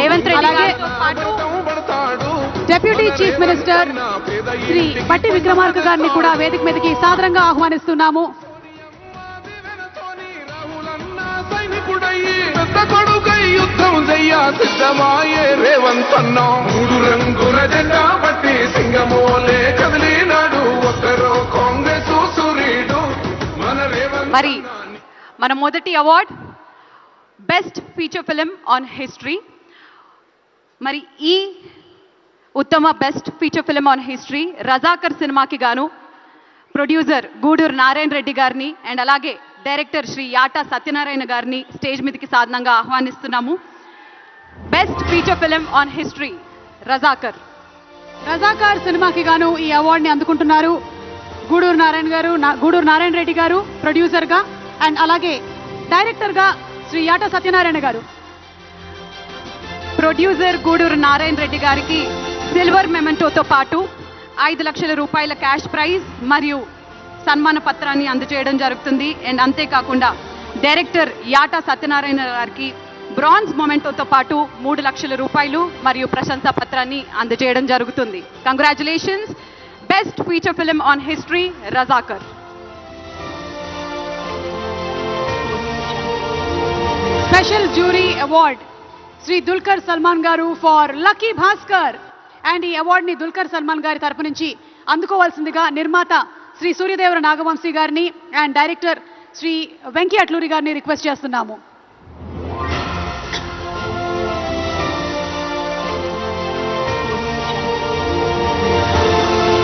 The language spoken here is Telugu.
రేవంత్ రెడ్డి గారితో పాటు డిప్యూటీ చీఫ్ మినిస్టర్ శ్రీ బట్టి విక్రమార్క గారిని కూడా వేదిక మీదకి సాదరంగా ఆహ్వానిస్తున్నాము. యుద్ధం చెయ్య సిద్ధమాయే రేవంత్ అన్న మూడు రంగుల జెండా బట్టి సింగమోలే కదిలినాడు ఒక్కరో కాంగ్రెస్ సూర్యుడు మన రేవంత్. మరి మన మొదటి award best feature film on history. మరి ఈ ఉత్తమ best feature film on history Razakar సినిమాకి గాను ప్రొడ్యూసర్ గూడూరు నారాయణ రెడ్డి గారిని అండ్ అలాగే డైరెక్టర్ శ్రీ యాటా సత్యనారాయణ గారిని స్టేజ్ మీదకి సాధనంగా ఆహ్వానిస్తున్నాము. Best feature film on history Razakar సినిమాకి గాను ఈ అవార్డుని అందుకుంటున్నారు గూడూరు నారాయణ రెడ్డి గారు ప్రొడ్యూసర్గా అండ్ అలాగే డైరెక్టర్గా శ్రీ యాటా సత్యనారాయణ గారు. ప్రొడ్యూసర్ గూడూరు నారాయణ రెడ్డి గారికి సిల్వర్ మెమెంటోతో పాటు 5 లక్షల రూపాయల క్యాష్ ప్రైజ్ మరియు సన్మాన పత్రాన్ని అందజేయడం జరుగుతుంది. అండ్ అంతేకాకుండా డైరెక్టర్ యాటా సత్యనారాయణ గారికి బ్రాంజ్ మొమెంటోతో పాటు 3 లక్షల రూపాయలు మరియు ప్రశంసా పత్రాన్ని అందజేయడం జరుగుతుంది. Congratulations. Best feature film on history Razakar. Special jury award Shri Dulquer Salmaan గారు ఫార్ లక్కీ భాస్కర్. అండ్ ఈ అవార్డుని దుల్కర్ సల్మాన్ గారి తరపు నుంచి అందుకోవాల్సిందిగా నిర్మాత శ్రీ సూర్యదేవర నాగవంశీ గారిని అండ్ డైరెక్టర్ శ్రీ వెంకీ అట్లూరి గారిని రిక్వెస్ట్ చేస్తున్నాము.